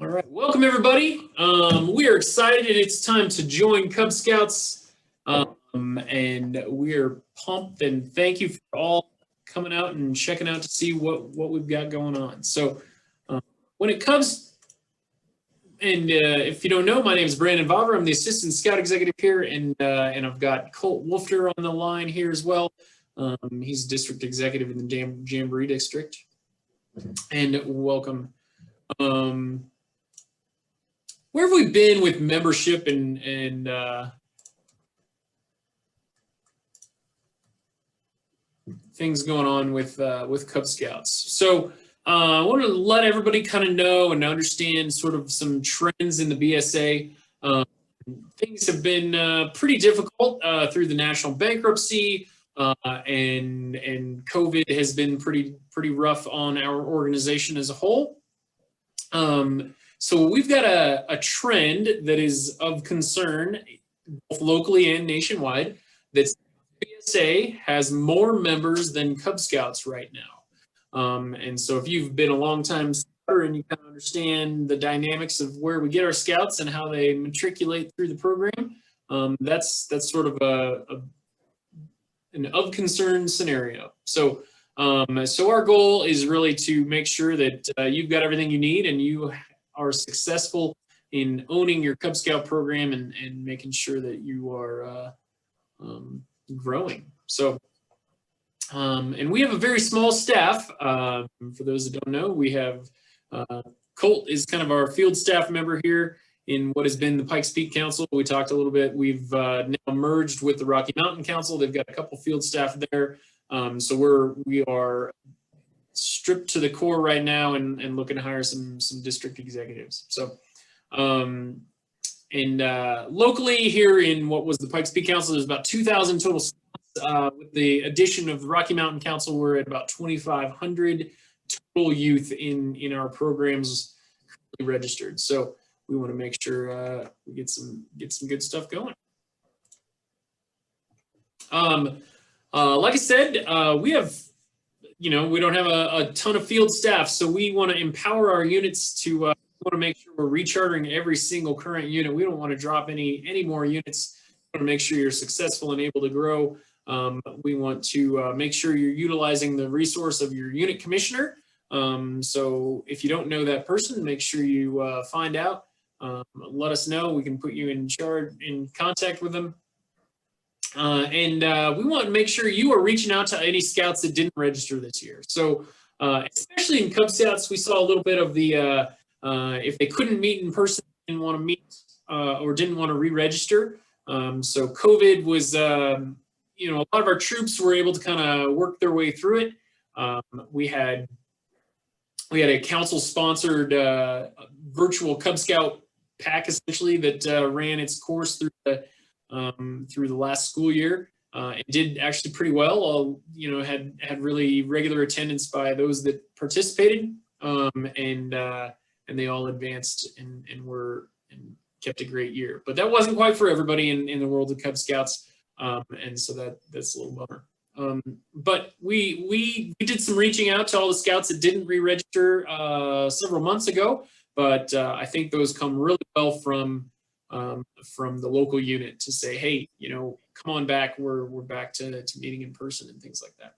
All right, welcome everybody. We are excited. It's time to join Cub Scouts, and we are pumped. And thank you for all coming out and checking out to see what we've got going on. So, when it comes, and if you don't know, my name is Brandon Vavra. I'm the Assistant Scout Executive here, and I've got Colt Wolfter on the line here as well. He's District Executive in the Jamboree District, and welcome. Where have we been with membership and things going on with Cub Scouts? So I want to let everybody kind of know and understand sort of some trends in the BSA. Things have been pretty difficult through the national bankruptcy, and COVID has been pretty rough on our organization as a whole. So we've got a trend that is of concern, both locally and nationwide, that BSA has more members than Cub Scouts right now. And so if you've been a long time scouter and you kind of understand the dynamics of where we get our scouts and how they matriculate through the program, that's sort of an of concern scenario. So our goal is really to make sure that you've got everything you need and you are successful in owning your Cub Scout program and making sure that you are growing. So, and we have a very small staff. For those that don't know, we have Colt is kind of our field staff member here in what has been the Pikes Peak Council. We talked a little bit. We've now merged with the Rocky Mountain Council. They've got a couple field staff there. So we are stripped to the core right now and looking to hire some district executives. So, locally here in what was the Pikes Peak Council, there's about 2,000 total scouts. With the addition of the Rocky Mountain Council, we're at about 2,500 total youth in our programs currently registered. So we want to make sure we get some good stuff going. Like I said, we have, we don't have a ton of field staff, so we want to empower our units to want to make sure we're rechartering every single current unit. We don't want to drop any more units. We want to make sure you're successful and able to grow. We want to make sure you're utilizing the resource of your unit commissioner. So if you don't know that person, make sure you find out. Let us know. We can put you in contact with them. We want to make sure you are reaching out to any scouts that didn't register this year. So especially in Cub Scouts, we saw a little bit of the, if they couldn't meet in person, didn't want to meet or didn't want to re-register. So COVID was, a lot of our troops were able to kind of work their way through it. We had a council-sponsored virtual Cub Scout pack, essentially, that ran its course through the last school year. It did actually pretty well. Had really regular attendance by those that participated, and they all advanced and kept a great year. But that wasn't quite for everybody in the world of Cub Scouts, and so that's a little bummer. But we did some reaching out to all the scouts that didn't re-register several months ago, but I think those come really well from the local unit to say, hey, come on back. We're back to meeting in person and things like that.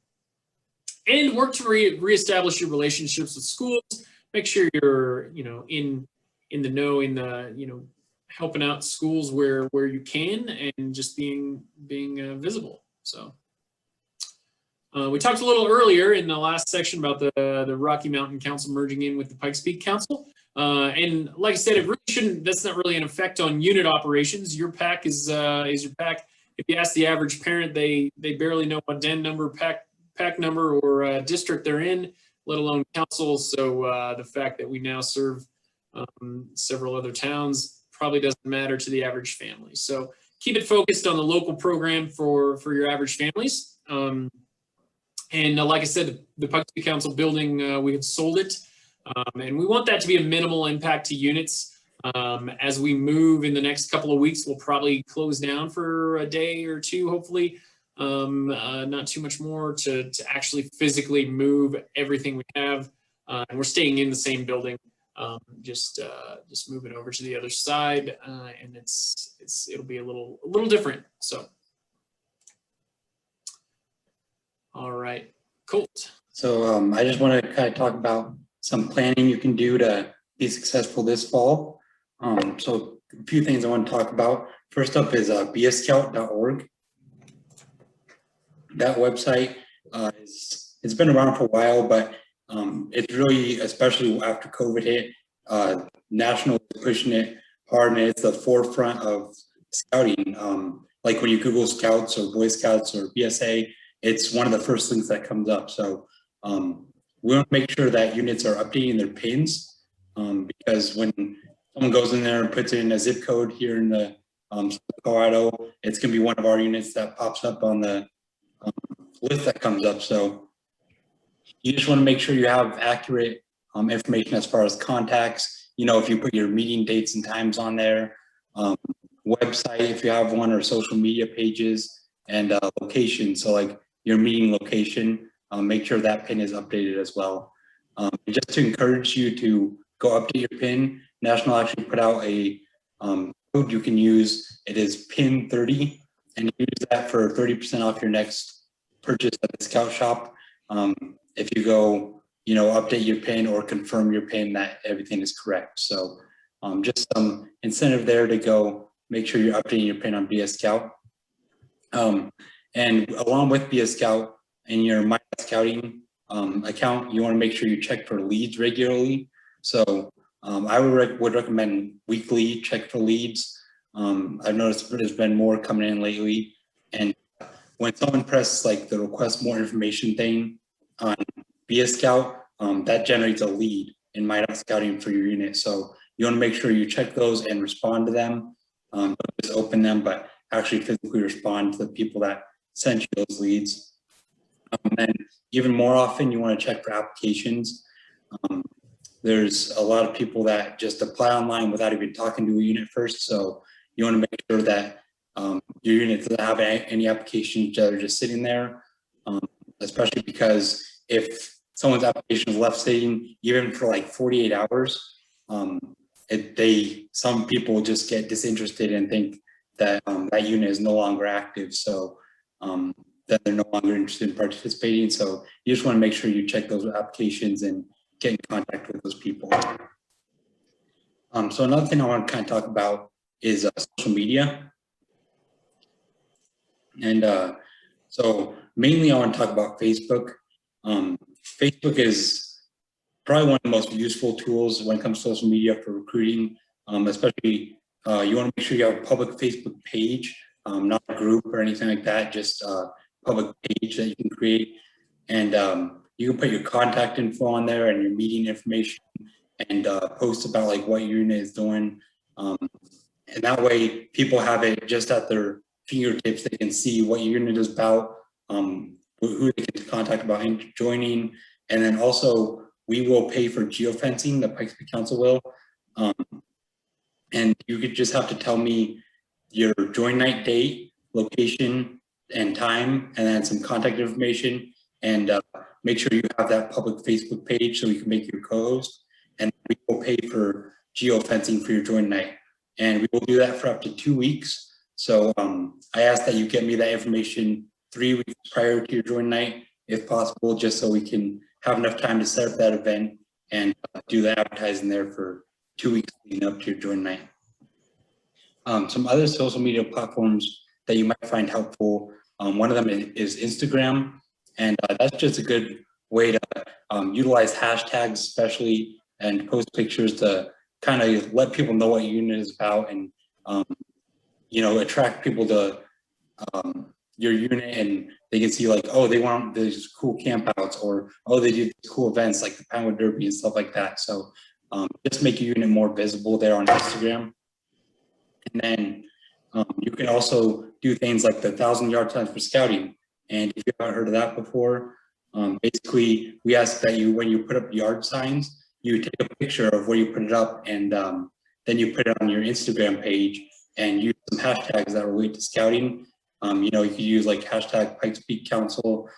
And work to reestablish your relationships with schools. Make sure you're, in the know, helping out schools where you can and just being visible. So we talked a little earlier in the last section about the Rocky Mountain Council merging in with the Pikes Peak Council. And like I said, it really shouldn't. That's not really an effect on unit operations. Your pack is your pack. If you ask the average parent, they barely know what den number, pack number, or district they're in, let alone council. So the fact that we now serve several other towns probably doesn't matter to the average family. So keep it focused on the local program for your average families. And like I said, the Pikes Peak Council building, we have sold it. And we want that to be a minimal impact to units. As we move in the next couple of weeks, we'll probably close down for a day or two, hopefully, not too much more to actually physically move everything we have. And we're staying in the same building just move it over to the other side, and it'll be a little different. So, all right, cool. So I just want to kind of talk about some planning you can do to be successful this fall. So a few things I want to talk about. First up is beascout.org. That website it's been around for a while, but it's really, especially after COVID hit, national is pushing it hard, and it's the forefront of scouting. Like when you Google Scouts or Boy Scouts or BSA, it's one of the first things that comes up. So we want to make sure that units are updating their pins, because when someone goes in there and puts in a zip code here in the Colorado, it's going to be one of our units that pops up on the list that comes up. So you just want to make sure you have accurate information as far as contacts. You know, if you put your meeting dates and times on there, website if you have one, or social media pages, and location. So like your meeting location, make sure that pin is updated as well. Just to encourage you to go update your pin, National actually put out a code you can use. It is pin 30, and you use that for 30% off your next purchase at the Scout Shop. If you go, you know, update your pin or confirm your pin that everything is correct. So just some incentive there to go make sure you're updating your pin on BS Scout. And along with BS Scout in your My Scouting account, you want to make sure you check for leads regularly. So I would recommend weekly check for leads. I've noticed there's been more coming in lately, and when someone presses like the request more information thing on BS Scout, that generates a lead in My Scouting for your unit. So you want to make sure you check those and respond to them. Don't just open them, but actually physically respond to the people that sent you those leads. And even more often, you want to check for applications. There's a lot of people that just apply online without even talking to a unit first. So you want to make sure that your unit doesn't have any applications that are just sitting there, especially because if someone's application is left sitting even for like 48 hours, some people just get disinterested and think that that unit is no longer active. So that they're no longer interested in participating. So you just want to make sure you check those applications and get in contact with those people. So another thing I want to kind of talk about is social media. And so mainly I want to talk about Facebook. Facebook is probably one of the most useful tools when it comes to social media for recruiting, especially you want to make sure you have a public Facebook page, not a group or anything like that, just a public page that you can create. And you can put your contact info on there and your meeting information, and post about like what your unit is doing. And that way people have it just at their fingertips. They can see what your unit is about, who they can contact about joining. And then also we will pay for geofencing, the Pikes Peak Council will. And you could just have to tell me your join night date, location, and time, and then some contact information, and make sure you have that public Facebook page so we can make your co-host, and we will pay for geofencing for your join night. And we will do that for up to 2 weeks. So I ask that you get me that information 3 weeks prior to your join night, if possible, just so we can have enough time to set up that event and do the advertising there for 2 weeks leading up to your join night. Some other social media platforms that you might find helpful, one of them is Instagram, and that's just a good way to utilize hashtags especially, and post pictures to kind of let people know what your unit is about, and you know, attract people to your unit, and they can see like, oh, they want these cool campouts, or oh, they do these cool events like the Pinewood Derby and stuff like that. So just make your unit more visible there on Instagram. And then you can also do things like the 1,000-yard times for scouting. And if you haven't heard of that before, basically we ask that you, when you put up yard signs, you take a picture of where you put it up, and then you put it on your Instagram page and use some hashtags that relate to scouting. You know, you could use like hashtag Pikes Peak Council,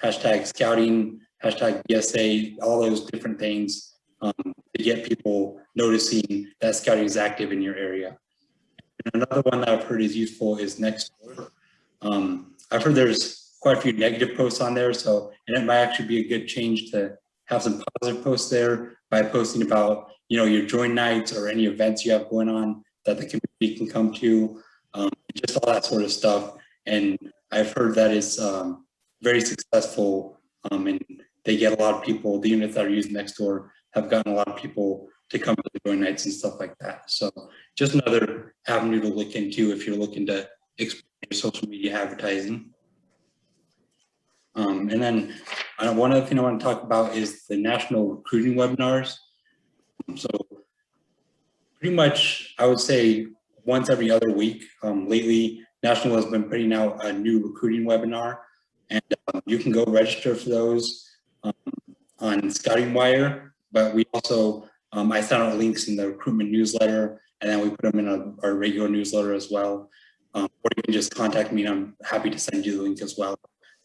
hashtag scouting, hashtag BSA, all those different things. to get people noticing that scouting is active in your area. And another one that I've heard is useful is Nextdoor. I've heard there's quite a few negative posts on there, so, and it might actually be a good change to have some positive posts there by posting about, you know, your join nights or any events you have going on that the community can come to, just all that sort of stuff. And I've heard that is very successful, and they get a lot of people. The units that are using Nextdoor have gotten a lot of people to come to the join nights and stuff like that. So just another avenue to look into if you're looking to expand your social media advertising. And then one other thing I want to talk about is the national recruiting webinars. So pretty much, I would say once every other week. Lately, National has been putting out a new recruiting webinar, and you can go register for those on Scouting Wire. But we also, I sent out links in the recruitment newsletter, and then we put them in our regular newsletter as well. Or you can just contact me, and I'm happy to send you the link as well.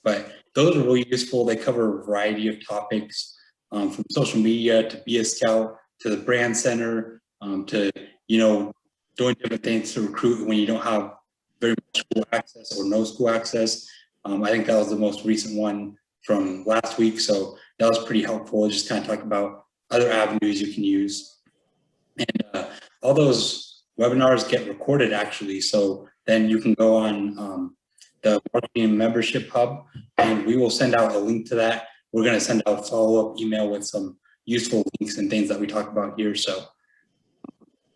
But those are really useful. They cover a variety of topics, from social media to Be a Scout to the brand center, to, you know, doing different things to recruit when you don't have very much school access or no school access. I think that was the most recent one from last week. So that was pretty helpful. Just kind of talk about other avenues you can use. And all those webinars get recorded actually. So then you can go on the Marketing Membership Hub, and we will send out a link to that. We're going to send out a follow-up email with some useful links and things that we talk about here. So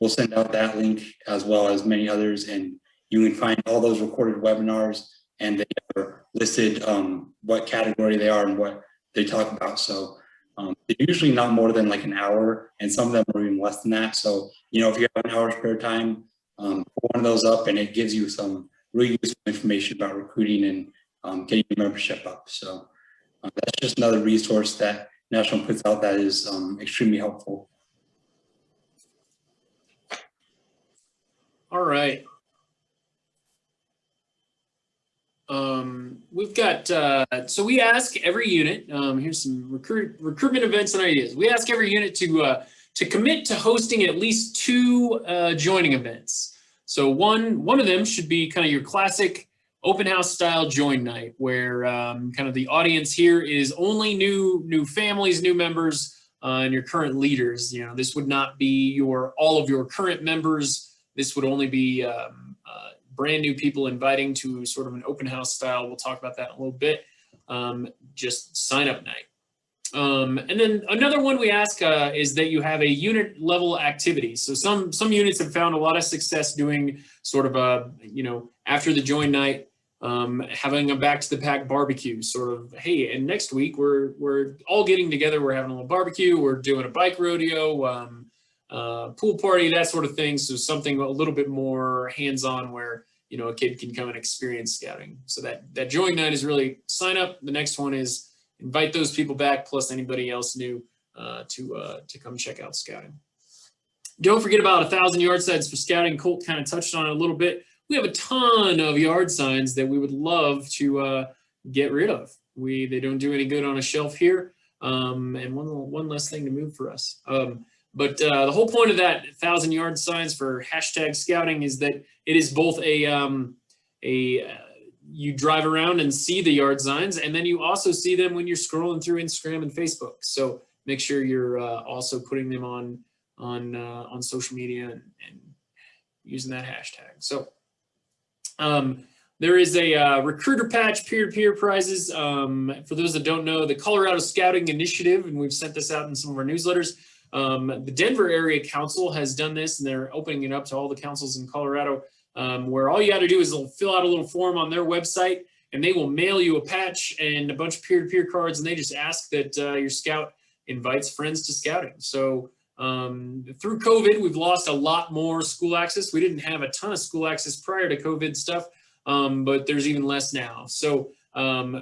we'll send out that link as well as many others, and you can find all those recorded webinars, and they are listed what category they are and what they talk about. So they're usually not more than like an hour, and some of them are even less than that. So, you know, if you have an hour spare time, pull one of those up, and it gives you some really useful information about recruiting and getting your membership up. So that's just another resource that National puts out that is extremely helpful. All right. We've got, so we ask every unit, here's some recruitment events and ideas. We ask every unit to commit to hosting at least 2 joining events. So one of them should be kind of your classic open house style join night, where kind of the audience here is only new families, new members, and your current leaders. You know, this would not be all of your current members. This would only be brand new people inviting to sort of an open house style. We'll talk about that in a little bit. Just sign up night. And then another one we ask is that you have a unit level activity. So some units have found a lot of success doing sort of a, you know, after the join night, having a back to the pack barbecue, sort of, hey, and next week we're all getting together, we're having a little barbecue, we're doing a bike rodeo, pool party, that sort of thing. So something a little bit more hands-on where, you know, a kid can come and experience scouting. So that join night is really sign up. The next one is invite those people back, plus anybody else new to come check out scouting. Don't forget about 1,000 yard signs for scouting. Colt kind of touched on it a little bit. We have a ton of yard signs that we would love to get rid of. They don't do any good on a shelf here. And one less thing to move for us. But the whole point of that 1,000 yard signs for hashtag scouting is that it is both you drive around and see the yard signs, and then you also see them when you're scrolling through Instagram and Facebook. So make sure you're also putting them on social media and using that hashtag. So there is a recruiter patch peer-to-peer prizes. For those that don't know, the Colorado Scouting Initiative, and we've sent this out in some of our newsletters. The Denver Area Council has done this, and they're opening it up to all the councils in Colorado, where all you got to do is fill out a little form on their website, and they will mail you a patch and a bunch of peer-to-peer cards, and they just ask that your scout invites friends to scouting. So through COVID, we've lost a lot more school access. We didn't have a ton of school access prior to COVID stuff, but there's even less now. So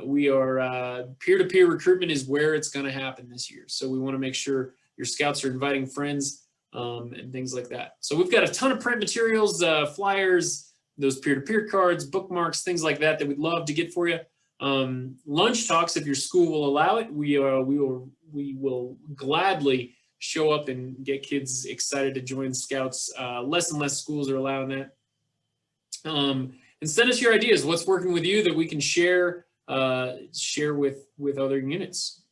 we are peer-to-peer recruitment is where it's going to happen this year. So we want to make sure your scouts are inviting friends and things like that. So we've got a ton of print materials, flyers, those peer-to-peer cards, bookmarks, things like that we'd love to get for you. Lunch talks, if your school will allow it, we will gladly show up and get kids excited to join Scouts. Less and less schools are allowing that. And send us your ideas. What's working with you that we can share with other units.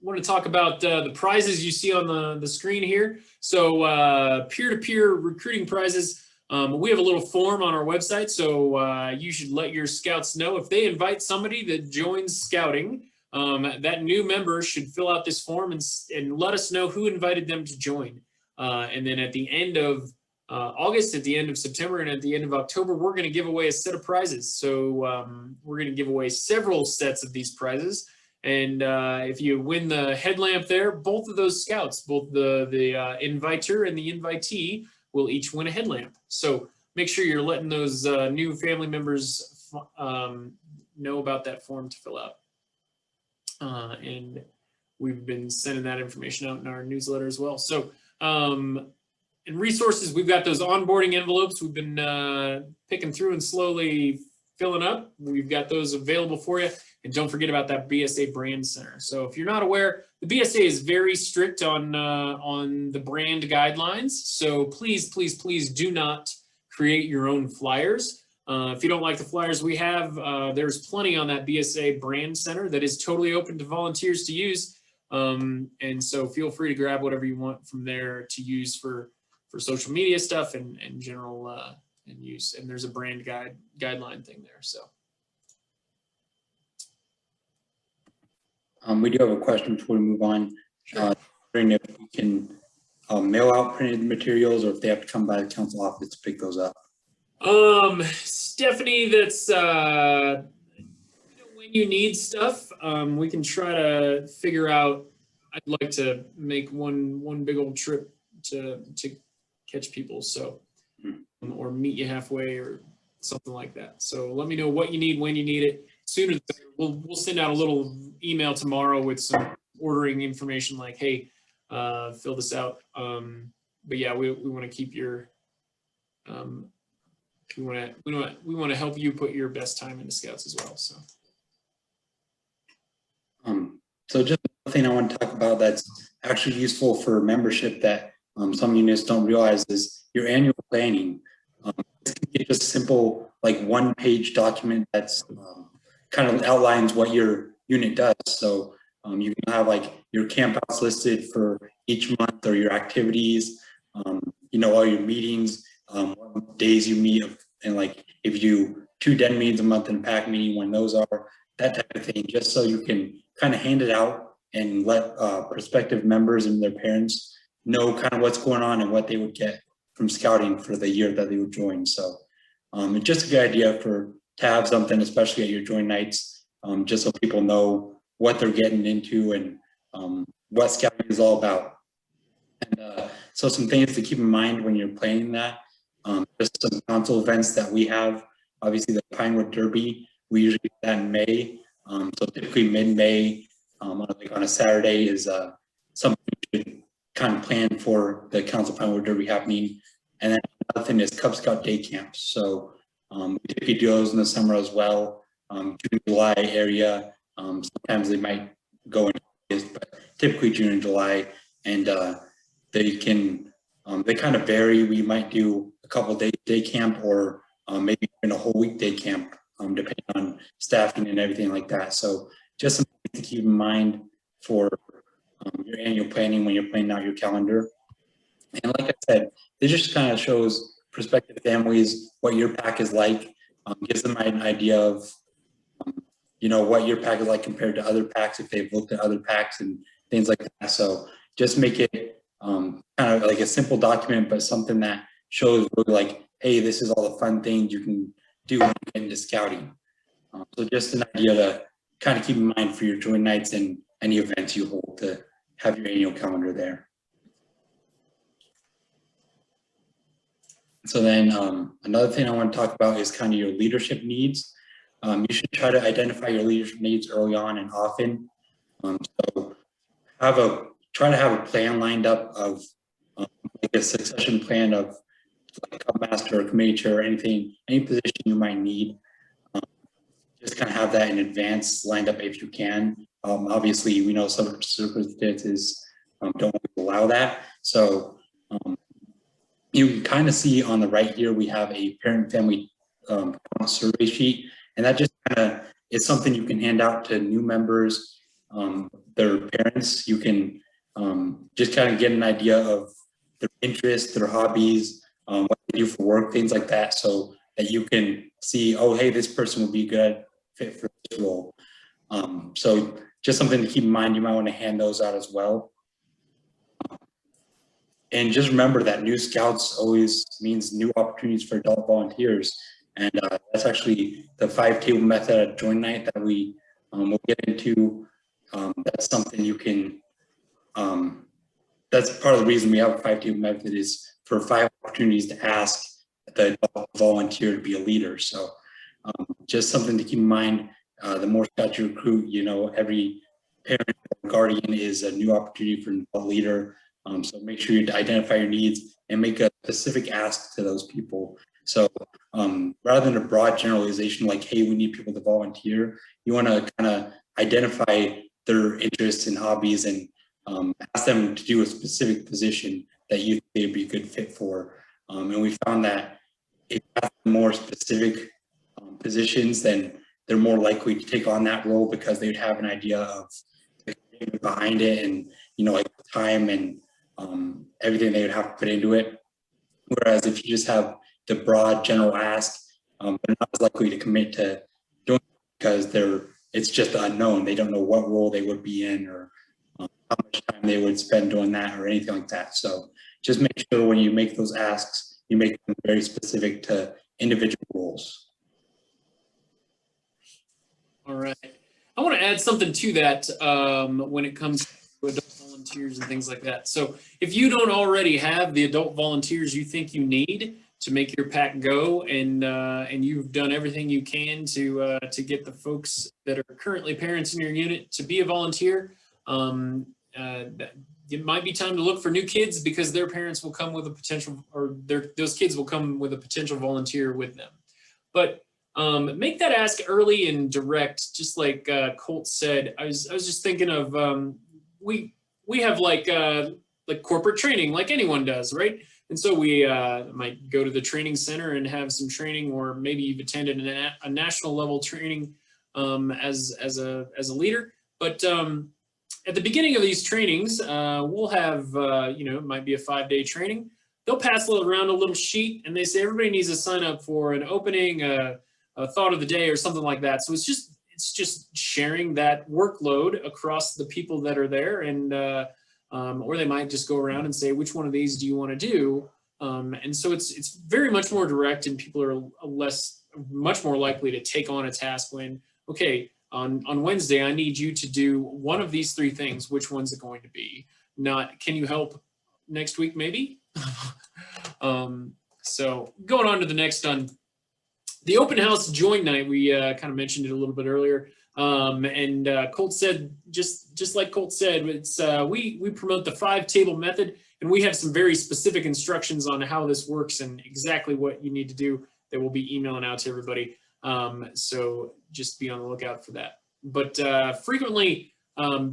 Want to talk about the prizes you see on the screen here. So peer-to-peer recruiting prizes. We have a little form on our website, so you should let your Scouts know if they invite somebody that joins Scouting. That new member should fill out this form and let us know who invited them to join. And then at the end of August, at the end of September, and at the end of October, we're going to give away a set of prizes. So we're going to give away several sets of these prizes. And if you win the headlamp there, both of those Scouts, both the inviter and the invitee, will each win a headlamp. So make sure you're letting those new family members know about that form to fill out. And we've been sending that information out in our newsletter as well. So in resources, we've got those onboarding envelopes we've been picking through and slowly filling up. We've got those available for you. And don't forget about that BSA Brand Center. So if you're not aware, the BSA is very strict on the brand guidelines. So please, please, please do not create your own flyers. If you don't like the flyers we have, there's plenty on that BSA Brand Center that is totally open to volunteers to use. And so feel free to grab whatever you want from there to use for social media stuff and general and use. And there's a brand guideline thing there. So. We do have a question before we move on. Sure. If we can mail out printed materials, or if they have to come by the council office to pick those up. Stephanie, that's when you need stuff, we can try to figure out. I'd like to make one big old trip to catch people, so or meet you halfway or something like that. So let me know what you need, when you need it. Sooner, we'll send out a little email tomorrow with some ordering information, like, hey, fill this out. But yeah, we want to keep your we want to help you put your best time into Scouts as well. So just one thing I want to talk about that's actually useful for membership that some units don't realize is your annual planning. It's just a simple, like, one-page document that's kind of outlines what your unit does. So you can have like your campouts listed for each month, or your activities, you know, all your meetings, what days you meet, and like if you do 2 den meetings a month and a pack meeting, when those are, that type of thing, just so you can kind of hand it out and let prospective members and their parents know kind of what's going on and what they would get from Scouting for the year that they would join. So it's just a good idea to have something, especially at your join nights, just so people know what they're getting into and what Scouting is all about. And so some things to keep in mind when you're planning that, just some council events that we have. Obviously the Pinewood Derby, we usually do that in May. So typically mid-May, on a Saturday is something you should kind of plan for the Council Pinewood Derby happening. And then another thing is Cub Scout day camps. So we typically do those in the summer as well, June, July area. Sometimes they might go in August, but typically June and July. And they kind of vary. We might do a couple days day camp, or maybe even a whole week day camp, depending on staffing and everything like that. So just something to keep in mind for your annual planning when you're planning out your calendar. And like I said, it just kind of shows prospective families what your pack is like, gives them an idea of, you know, what your pack is like compared to other packs, if they've looked at other packs and things like that. So just make it kind of like a simple document, but something that shows really like, hey, this is all the fun things you can do when you get into Scouting. So just an idea to kind of keep in mind for your join nights and any events you hold, to have your annual calendar there. So then another thing I want to talk about is kind of your leadership needs. You should try to identify your leadership needs early on and often. So try to have a plan lined up of like a succession plan of like a master or committee chair or any position you might need. Just kind of have that in advance lined up if you can. Obviously, we know some circumstances don't allow that. So you can kind of see on the right here, we have a parent family survey sheet, and that just kind of is something you can hand out to new members, their parents. You can just kind of get an idea of their interests, their hobbies, what they do for work, things like that, so that you can see, oh, hey, this person would be a good fit for this role. So just something to keep in mind. You might want to hand those out as well. And just remember that new scouts always means new opportunities for adult volunteers. And that's actually the 5-table method at join night that we will get into. That's something you can, that's part of the reason we have a 5-table method, is for 5 opportunities to ask the adult volunteer to be a leader. So just something to keep in mind. The more scouts you recruit, you know, every parent or guardian is a new opportunity for an adult leader. So make sure you identify your needs and make a specific ask to those people. So rather than a broad generalization like, hey, we need people to volunteer, you want to kind of identify their interests and hobbies and ask them to do a specific position that you think they'd be a good fit for. And we found that if you have more specific positions, then they're more likely to take on that role because they would have an idea of the commitment behind it and, you know, like time and everything they would have to put into it. Whereas if you just have the broad general ask, they're not as likely to commit to doing it because it's just unknown. They don't know what role they would be in or how much time they would spend doing that or anything like that. So just make sure when you make those asks, you make them very specific to individual roles. All right. I want to add something to that when it comes to adult volunteers and things like that. So if you don't already have the adult volunteers you think you need to make your pack go, and you've done everything you can to get the folks that are currently parents in your unit to be a volunteer, it might be time to look for new kids because their parents will come with a potential, or those kids will come with a potential volunteer with them. But make that ask early and direct, just like Colt said. I was just thinking of we have like corporate training, like anyone does, right? And so we might go to the training center and have some training, or maybe you've attended a national level training as a leader. But at the beginning of these trainings, we'll have it might be a 5-day training. They'll pass around a little sheet, and they say everybody needs to sign up for an opening, a thought of the day, or something like that. So it's just sharing that workload across the people that are there, and or they might just go around and say, which one of these do you want to do? And so it's very much more direct, and people are much more likely to take on a task when, okay, on Wednesday, I need you to do one of these 3 things. Which one's it going to be? Not, can you help next week, maybe? So going on to the next one. The open house join night, we kind of mentioned it a little bit earlier. And Colt said, just like Colt said, it's we promote the 5-table method, and we have some very specific instructions on how this works and exactly what you need to do that we'll be emailing out to everybody. So just be on the lookout for that. But frequently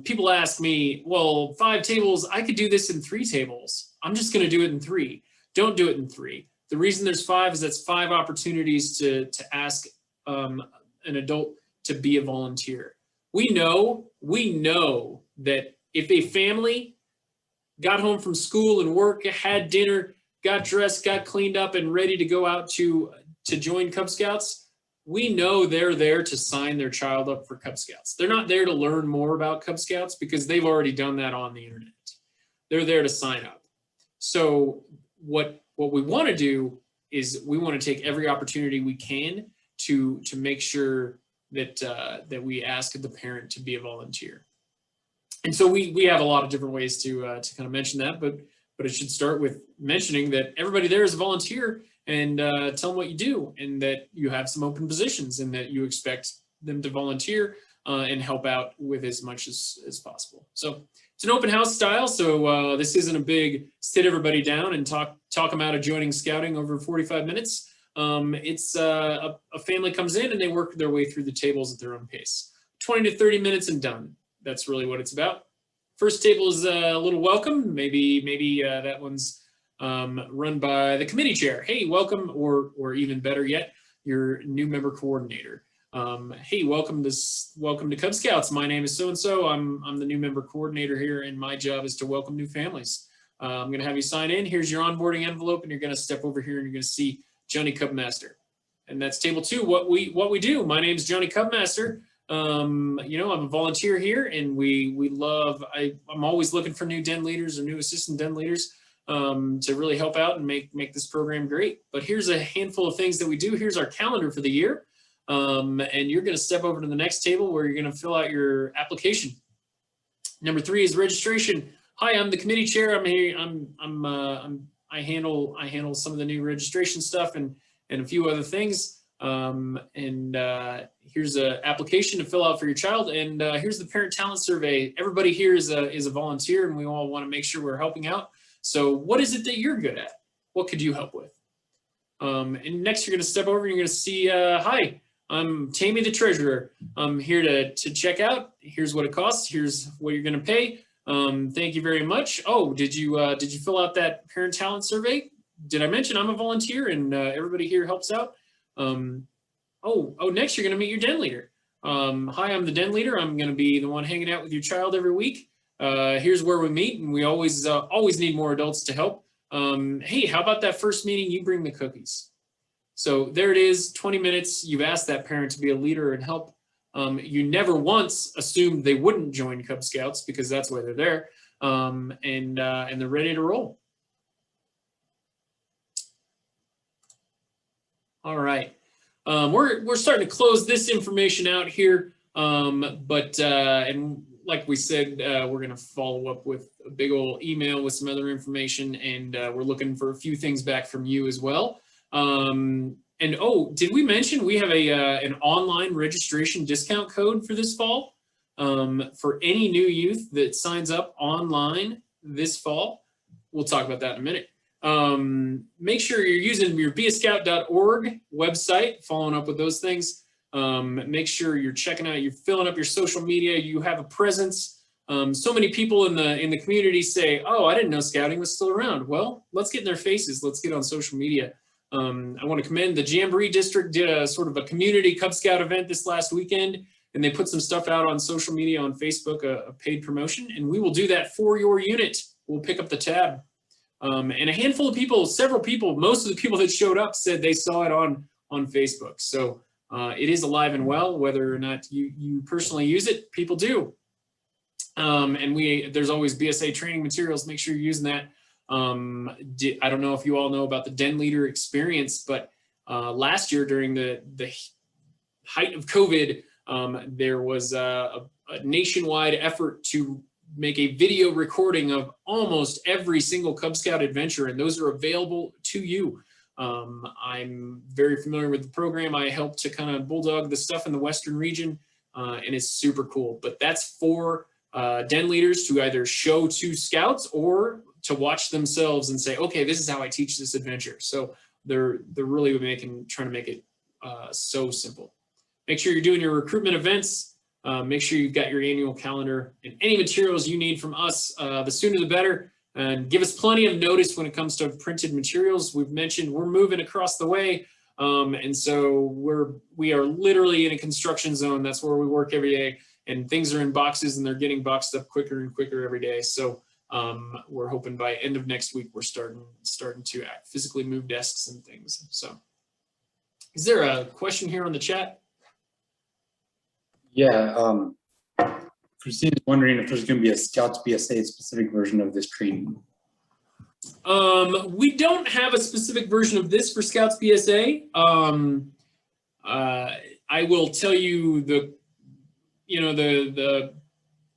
people ask me, well, 5 tables, I could do this in 3 tables. I'm just going to do it in 3. Don't do it in 3. The reason there's 5 is that's 5 opportunities to ask an adult to be a volunteer. We know that if a family got home from school and work, had dinner, got dressed, got cleaned up, and ready to go out to join Cub Scouts, we know they're there to sign their child up for Cub Scouts. They're not there to learn more about Cub Scouts because they've already done that on the internet. They're there to sign up. So what we want to do is we want to take every opportunity we can to make sure that we ask the parent to be a volunteer. And so we have a lot of different ways to kind of mention that, but it should start with mentioning that everybody there is a volunteer, and tell them what you do, and that you have some open positions, and that you expect them to volunteer and help out with as much as possible. So it's an open house style. So this isn't a big sit everybody down and talk them out of joining scouting over 45 minutes. It's a family comes in and they work their way through the tables at their own pace. 20 to 30 minutes and done. That's really what it's about. First table is a little welcome. Maybe that one's run by the committee chair. Hey, welcome, or even better yet, your new member coordinator. Hey, welcome to Cub Scouts. My name is so-and-so. I'm the new member coordinator here, and my job is to welcome new families. I'm going to have you sign in. Here's your onboarding envelope, and you're going to step over here and you're going to see Johnny Cubmaster. And that's table 2, what we do. My name is Johnny Cubmaster. You know, I'm a volunteer here, and we love, I'm always looking for new den leaders or new assistant den leaders to really help out and make this program great. But here's a handful of things that we do. Here's our calendar for the year. And you're going to step over to the next table where you're going to fill out your application. Number 3 is registration. Hi, I'm the committee chair. I'm here. I handle some of the new registration stuff and a few other things. Here's an application to fill out for your child. And here's the parent talent survey. Everybody here is a volunteer, and we all want to make sure we're helping out. So what is it that you're good at? What could you help with? And next you're going to step over and you're going to see, hi, I'm Tammy the treasurer. I'm here to check out. Here's what it costs. Here's what you're going to pay. Thank you very much. Oh, did you fill out that parent talent survey? Did I mention I'm a volunteer and everybody here helps out? Next you're going to meet your den leader. Hi, I'm the den leader. I'm going to be the one hanging out with your child every week. Here's where we meet, and we always need more adults to help. Hey, how about that first meeting? You bring the cookies. So there it is, 20 minutes. You've asked that parent to be a leader and help. You never once assumed they wouldn't join Cub Scouts because that's why they're there, and they're ready to roll. All right, we're starting to close this information out here, and like we said, we're going to follow up with a big old email with some other information, and we're looking for a few things back from you as well. And oh, did we mention we have an online registration discount code for this fall for any new youth that signs up online this fall? We'll talk about that in a minute. Make sure you're using your beascout.org website, following up with those things. Make sure you're checking out, you're filling up your social media, you have a presence. So many people in the community say, oh, I didn't know scouting was still around. Well, let's get in their faces. Let's get on social media. I want to commend the Jamboree District did a sort of a community Cub Scout event this last weekend, and they put some stuff out on social media, on Facebook, a paid promotion, and we will do that for your unit. We'll pick up the tab. And a handful of people, several people, most of the people that showed up said they saw it on Facebook. So it is alive and well, whether or not you personally use it, people do. And there's always BSA training materials. Make sure you're using that. I don't know if you all know about the Den Leader experience, but last year during the height of COVID, there was a nationwide effort to make a video recording of almost every single Cub Scout adventure, and those are available to you. I'm very familiar with the program. I helped to kind of bulldog the stuff in the Western region, and it's super cool. But that's for den leaders to either show to scouts or to watch themselves and say, okay, this is how I teach this adventure. So they're really trying to make it so simple. Make sure you're doing your recruitment events. Make sure you've got your annual calendar and any materials you need from us. The sooner the better. And give us plenty of notice when it comes to printed materials. We've mentioned we're moving across the way. And so we are literally in a construction zone. That's where we work every day. And things are in boxes and they're getting boxed up quicker and quicker every day. So we're hoping by end of next week, we're starting to physically move desks and things. So is there a question here on the chat? Yeah, Christine is wondering if there's going to be a Scouts BSA specific version of this training. We don't have a specific version of this for Scouts BSA. I will tell you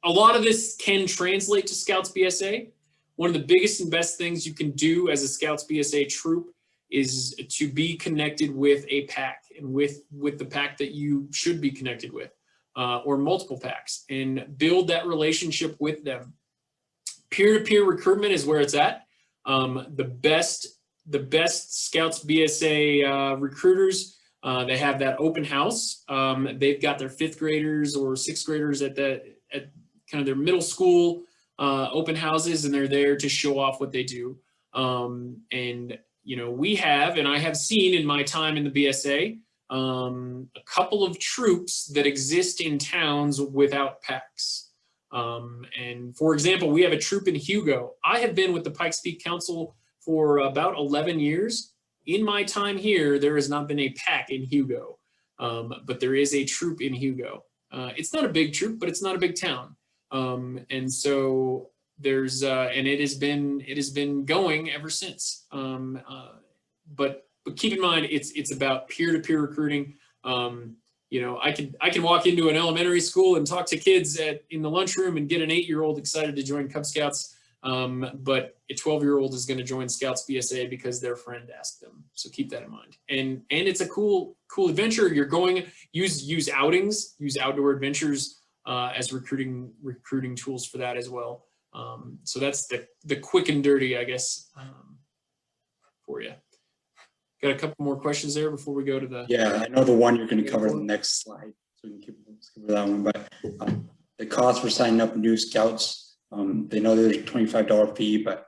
a lot of this can translate to Scouts BSA. One of the biggest and best things you can do as a Scouts BSA troop is to be connected with a pack and with the pack that you should be connected with. Or multiple packs, and build that relationship with them. Peer-to-peer recruitment is where it's at. The best Scouts BSA recruiters, they have that open house. They've got their 5th graders or 6th graders at kind of their middle school open houses, and they're there to show off what they do. And you know, we have, and I have seen in my time in the BSA, a couple of troops that exist in towns without packs. And for example, we have a troop in Hugo. I have been with the Pikes Peak Council for about 11 years. In my time here, there has not been a pack in Hugo, but there is a troop in Hugo. It's not a big troop, but it's not a big town. And so there's, and it has been going ever since. But keep in mind, it's about peer-to-peer recruiting. You know, I can walk into an elementary school and talk to kids in the lunchroom and get an 8-year-old excited to join Cub Scouts. But a 12-year-old is going to join Scouts BSA because their friend asked them. So keep that in mind. And it's a cool adventure. You're going, use outings, use outdoor adventures as recruiting tools for that as well. So that's the quick and dirty, I guess, for you. Got a couple more questions there before we go to the. Yeah, I know the one you're going to cover in the next slide, so we can skip that one. But the cost for signing up new scouts, they know there's a $25 fee, but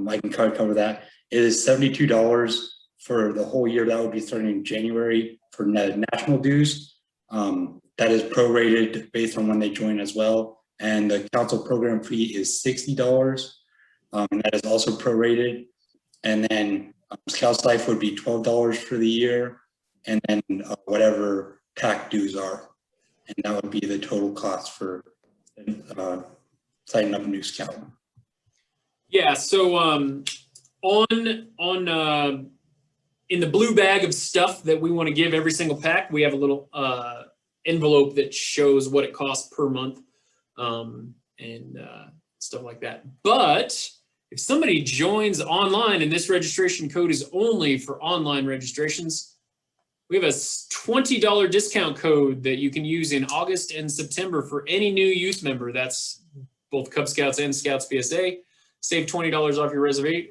I can cover that. It is $72 for the whole year. That would be starting in January for national dues. That is prorated based on when they join as well. And the council program fee is $60. And that is also prorated. And then Scouts Life would be $12 for the year, and then whatever pack dues are, and that would be the total cost for signing up a new scout. Yeah. So in the blue bag of stuff that we want to give every single pack, we have a little envelope that shows what it costs per month, and stuff like that. But if somebody joins online, and this registration code is only for online registrations, we have a $20 discount code that you can use in August and September for any new youth member. That's both Cub Scouts and Scouts BSA. Save $20 off your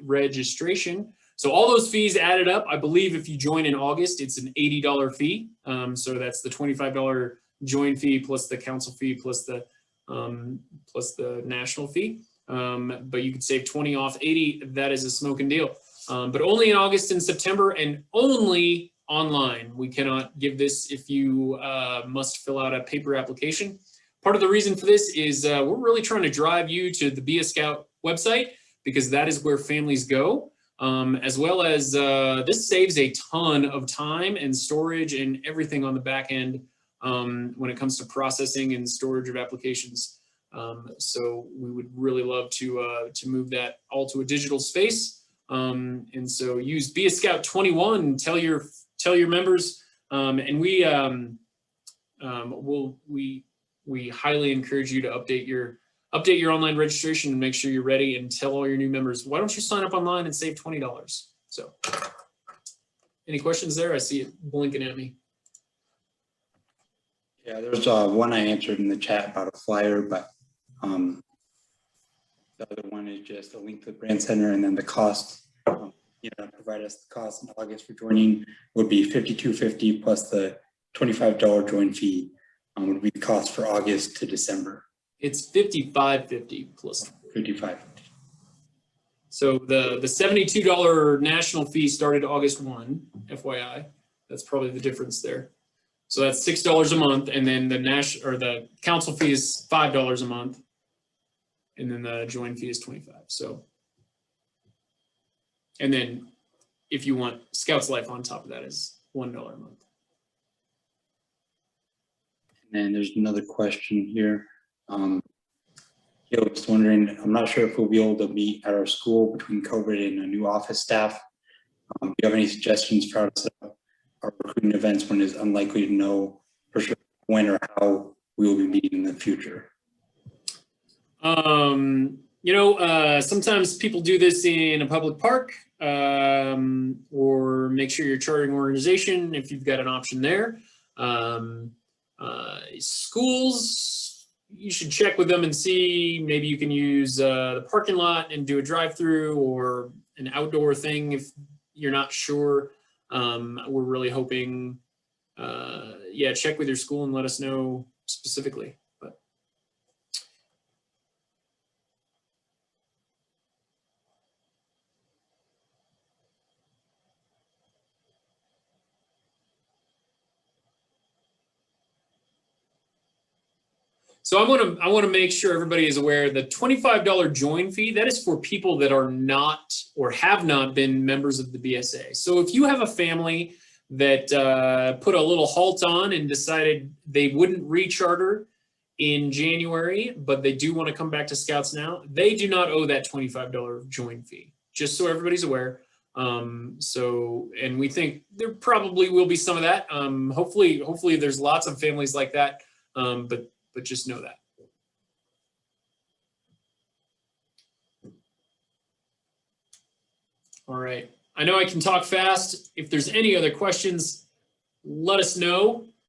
registration. So all those fees added up, I believe if you join in August, it's an $80 fee. So that's the $25 join fee plus the council fee plus the national fee. But you could save 20 off 80. That is a smoking deal. But only in August and September, and only online. We cannot give this if you must fill out a paper application. Part of the reason for this is we're really trying to drive you to the Be a Scout website, because that is where families go, as well as this saves a ton of time and storage and everything on the back end when it comes to processing and storage of applications. So we would really love to move that all to a digital space. And so use Be a Scout 21. Tell your members, and we highly encourage you to update your online registration and make sure you're ready, and tell all your new members, why don't you sign up online and save $20? So, any questions there? I see it blinking at me. Yeah, there's one I answered in the chat about a flyer, but the other one is just a link to the brand center, and then the cost. Provide us the cost in August for joining would be $52.50 plus the $25 join fee would be the cost for August to December. It's $55.50 plus $55.50. So the $72 national fee started August 1, FYI. That's probably the difference there. So that's $6 a month, and then the council fee is $5 a month, and then the join fee is $25. So, and then if you want Scouts Life on top of that is $1 a month. And then there's another question here. Just wondering, I'm not sure if we'll be able to meet at our school between COVID and a new office staff. Do you have any suggestions for how to set up our recruiting events when it's unlikely to know for sure when or how we will be meeting in the future? Sometimes people do this in a public park, or make sure you're chartering an organization if you've got an option there. Schools, you should check with them and see, maybe you can use the parking lot and do a drive-through, or an outdoor thing if you're not sure. We're really hoping, check with your school and let us know specifically. But So I want to make sure everybody is aware the $25 join fee, that is for people that are not or have not been members of the BSA. So if you have a family that put a little halt on and decided they wouldn't re-charter in January, but they do want to come back to Scouts now, they do not owe that $25 join fee, just so everybody's aware. And we think there probably will be some of that. Hopefully there's lots of families like that, but just know that. All right. I know I can talk fast. If there's any other questions, let us know.